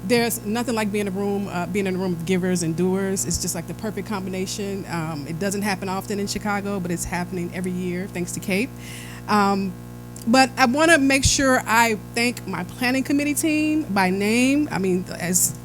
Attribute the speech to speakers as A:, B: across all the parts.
A: there's nothing like being in a room of givers and doers. It's just like the perfect combination. It doesn't happen often in Chicago, but it's happening every year thanks to Cape. Um, but I want to make sure I thank my planning committee team by name. I mean, as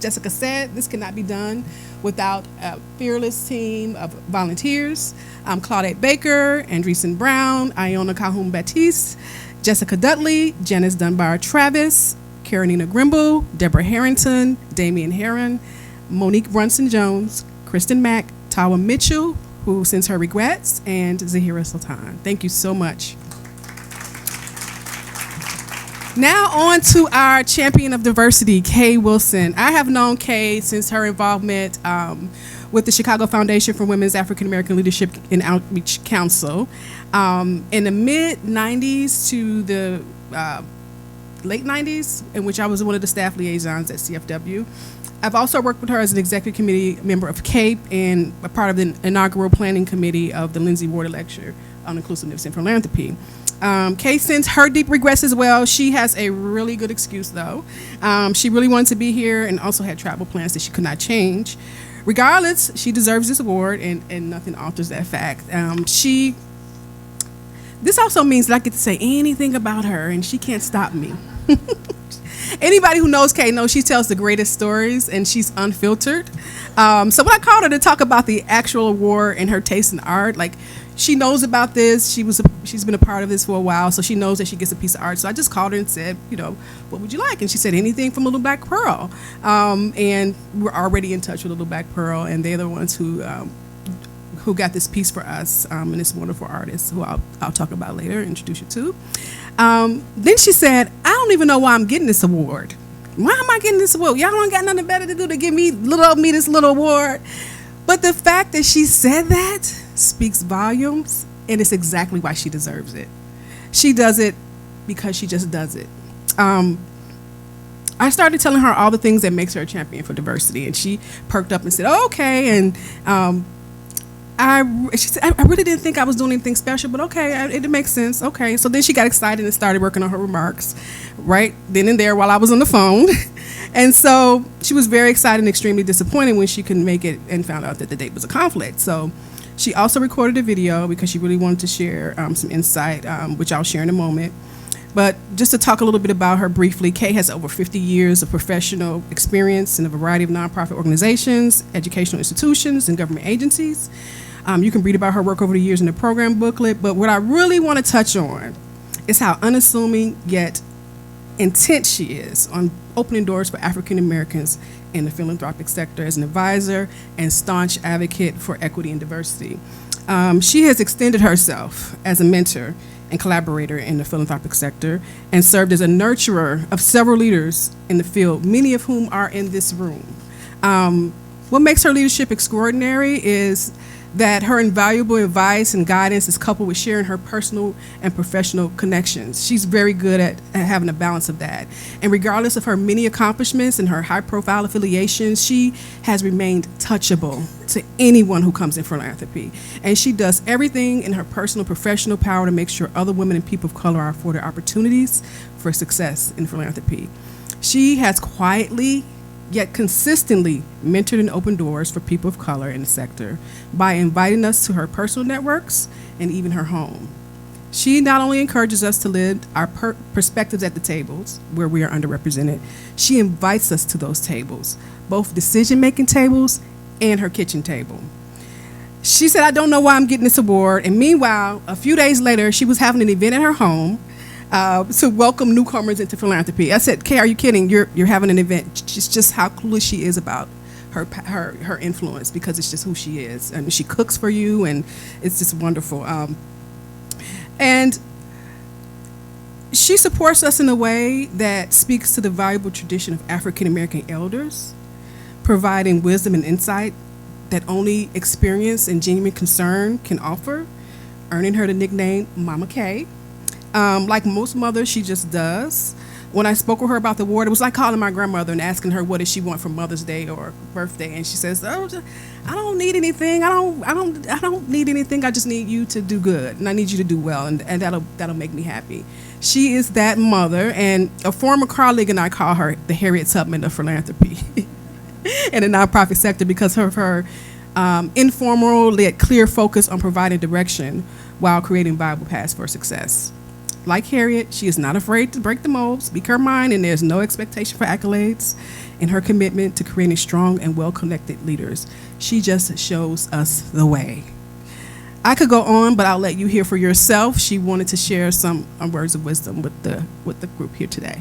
A: Jessica said, this cannot be done without a fearless team of volunteers. Claudette Baker, Andreessen Brown, Iona Calhoun Baptiste, Jessica Dudley, Janice Dunbar Travis, Karenina Grimble, Deborah Harrington, Damian Heron, Monique Brunson Jones, Kristen Mack, Tawa Mitchell, who sends her regrets, and Zahira Sultan. Thank you so much. Now on to our champion of diversity, Kaye Wilson. I have known Kaye since her involvement with the Chicago Foundation for Women's African American Leadership and Outreach Council. In the mid-90s to the late 90s, in which I was one of the staff liaisons at CFW. I've also worked with her as an executive committee member of CAPE and a part of the inaugural planning committee of the Lindsay Ward Lecture on Inclusiveness and Philanthropy. Kaye sends her deep regrets as well. She has a really good excuse, though. She really wanted to be here and also had travel plans that she could not change. Regardless, she deserves this award, and nothing alters that fact. This also means that I get to say anything about her, and she can't stop me. Anybody who knows Kaye knows she tells the greatest stories, and she's unfiltered. So when I called her to talk about the actual award and her taste in art, like, she knows about this. She's been a part of this for a while, so she knows that she gets a piece of art. So I just called her and said, what would you like? And she said, anything from Little Black Pearl. And we're already in touch with Little Black Pearl, and they're the ones who got this piece for us, and this wonderful artist who I'll talk about later, introduce you to. Then she said, I don't even know why I'm getting this award. Why am I getting this award? Y'all don't got nothing better to do to give me this little award. But the fact that she said that speaks volumes, and it's exactly why she deserves it. She does it because she just does it. I started telling her all the things that makes her a champion for diversity, and she perked up and said, oh, okay, and she said, I really didn't think I was doing anything special, but okay, it makes sense. Okay, so then she got excited and started working on her remarks, right then and there while I was on the phone. And so she was very excited and extremely disappointed when she couldn't make it and found out that the date was a conflict. So she also recorded a video because she really wanted to share some insight, which I'll share in a moment. But just to talk a little bit about her briefly, Kaye has over 50 years of professional experience in a variety of nonprofit organizations, educational institutions, and government agencies. You can read about her work over the years in the program booklet, but what I really want to touch on is how unassuming yet intent she is on opening doors for African Americans in the philanthropic sector as an advisor and staunch advocate for equity and diversity. She has extended herself as a mentor and collaborator in the philanthropic sector and served as a nurturer of several leaders in the field, many of whom are in this room. What makes her leadership extraordinary is that her invaluable advice and guidance is coupled with sharing her personal and professional connections. She's very good at having a balance of that. And regardless of her many accomplishments and her high-profile affiliations, she has remained touchable to anyone who comes in philanthropy. And she does everything in her personal, professional power to make sure other women and people of color are afforded opportunities for success in philanthropy. She has quietly yet consistently mentored and opened doors for people of color in the sector by inviting us to her personal networks and even her home. She not only encourages us to live our perspectives at the tables where we are underrepresented, she invites us to those tables, both decision-making tables and her kitchen table. She said, I don't know why I'm getting this award, and meanwhile, a few days later, she was having an event at her home to welcome newcomers into philanthropy. I said, Kaye, are you kidding? You're having an event. It's just how clueless she is about her influence, because it's just who she is. I mean, she cooks for you, and it's just wonderful. And she supports us in a way that speaks to the valuable tradition of African American elders, providing wisdom and insight that only experience and genuine concern can offer, earning her the nickname Mama Kaye. Like most mothers, she just does. when I spoke with her about the award, it was like calling my grandmother and asking her what does she want for Mother's Day or birthday, and she says, "Oh, I don't need anything. I don't need anything. I just need you to do good, and I need you to do well, and that'll make me happy." She is that mother, and a former colleague and I call her the Harriet Tubman of philanthropy in the nonprofit sector because of her informal yet clear focus on providing direction while creating viable paths for success. Like Harriet, she is not afraid to break the mold, speak her mind, and there's no expectation for accolades in her commitment to creating strong and well-connected leaders. She just shows us the way. I could go on, but I'll let you hear for yourself. She wanted to share some words of wisdom with the group here today.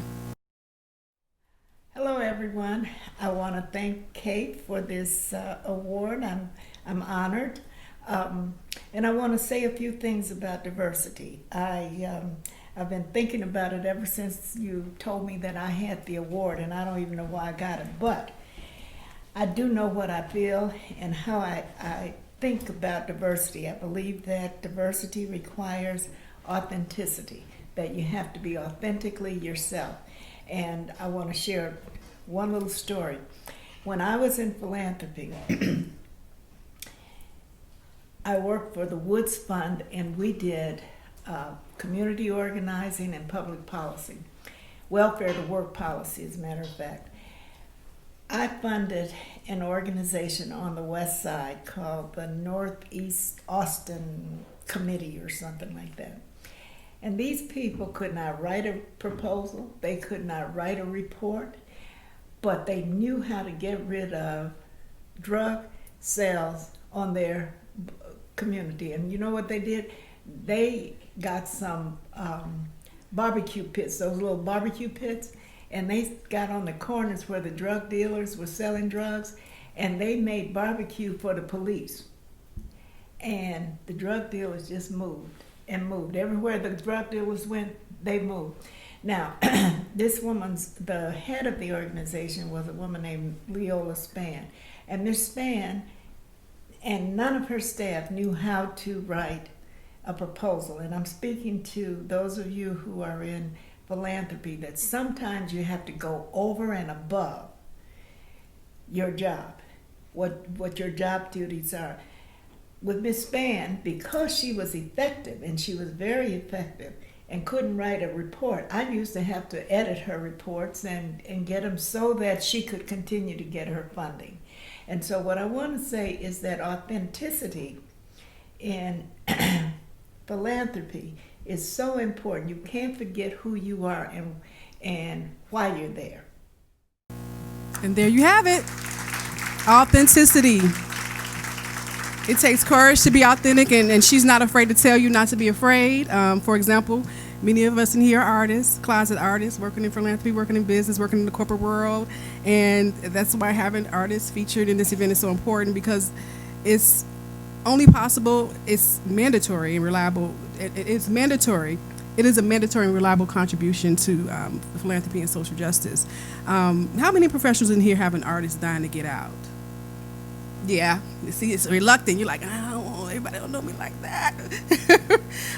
B: Hello, everyone. I want to thank Kaye for this award. I'm honored. And I want to say a few things about diversity. I've been thinking about it ever since you told me that I had the award, and I don't even know why I got it. But I do know what I feel and how I think about diversity. I believe that diversity requires authenticity, that you have to be authentically yourself. And I want to share one little story. When I was in philanthropy, I worked for the Woods Fund, and we did community organizing and public policy, welfare to work policy, as a matter of fact. I funded an organization on the west side called the Northeast Austin Committee or something like that. And these people could not write a proposal, they could not write a report, but they knew how to get rid of drug sales on their community. And you know what they did? They got some barbecue pits, those little barbecue pits, and they got on the corners where the drug dealers were selling drugs, and they made barbecue for the police. And the drug dealers just moved and moved. Everywhere the drug dealers went, they moved. Now, this woman's, the head of the organization was a woman named Leola Spann. And Miss Spann and none of her staff knew how to write a proposal. And I'm speaking to those of you who are in philanthropy that sometimes you have to go over and above your job, what your job duties are. With Miss Spann, because she was effective, and she was very effective, and couldn't write a report, I used to have to edit her reports and get them so that she could continue to get her funding. And so what I want to say is that authenticity in philanthropy is so important. You can't forget who you are and why you're there.
A: And there you have it. Authenticity. It takes courage to be authentic, and she's not afraid to tell you not to be afraid. For example, many of us in here are artists, closet artists, working in philanthropy, working in business, working in the corporate world, and that's why having artists featured in this event is so important, because it's only possible, it's mandatory and reliable. It's mandatory. It is a mandatory and reliable contribution to philanthropy and social justice. How many professionals in here have an artist dying to get out? Yeah, you see, it's reluctant. You're like, I don't want, everybody don't know me like that.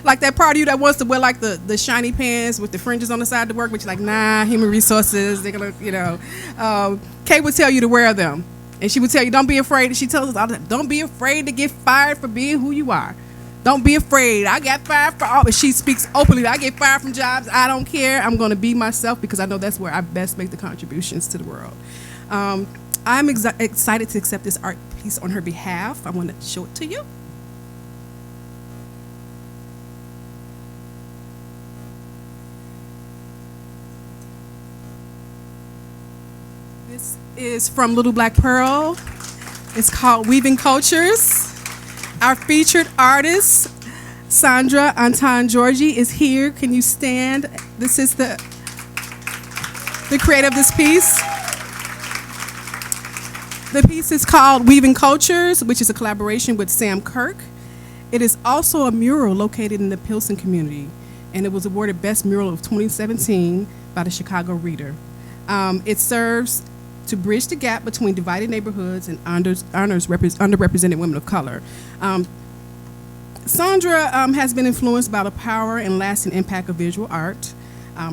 A: Like that part of you that wants to wear like the shiny pants with the fringes on the side to work, but you're like, nah, human resources, they're gonna, Kaye would tell you to wear them. And she would tell you, don't be afraid. She tells us all the time, don't be afraid to get fired for being who you are. Don't be afraid. I got fired for all, but she speaks openly. I get fired from jobs. I don't care. I'm going to be myself because I know that's where I best make the contributions to the world. I'm excited to accept this art piece on her behalf. I want to show it to you. This is from Little Black Pearl. It's called Weaving Cultures. Our featured artist, Sandra Anton Georgie, is here. Can you stand? This is the creator of this piece. The piece is called Weaving Cultures, which is a collaboration with Sam Kirk. It is also a mural located in the Pilsen community, and it was awarded Best Mural of 2017 by the Chicago Reader. It serves to bridge the gap between divided neighborhoods and honors underrepresented women of color. Sandra has been influenced by the power and lasting impact of visual art.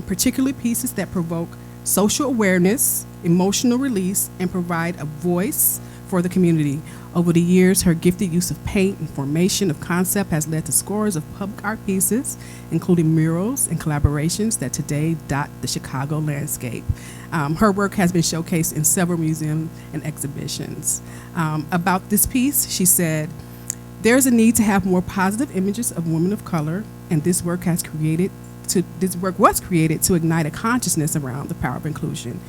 A: particularly pieces that provoke social awareness, emotional release, and provide a voice for the community. Over the years, her gifted use of paint and formation of concept has led to scores of public art pieces, including murals and collaborations that today dot the Chicago landscape. Her work has been showcased in several museums and exhibitions. About this piece, she said, "There's a need to have more positive images of women of color, and this work was created to ignite a consciousness around the power of inclusion."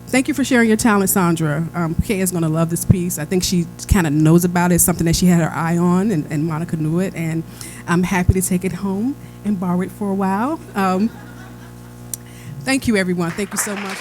A: Thank you for sharing your talent, Sandra. Kaye is going to love this piece. I think she kind of knows about it. It's something that she had her eye on, and Monica knew it. And I'm happy to take it home and borrow it for a while. Thank you, everyone. Thank you so much.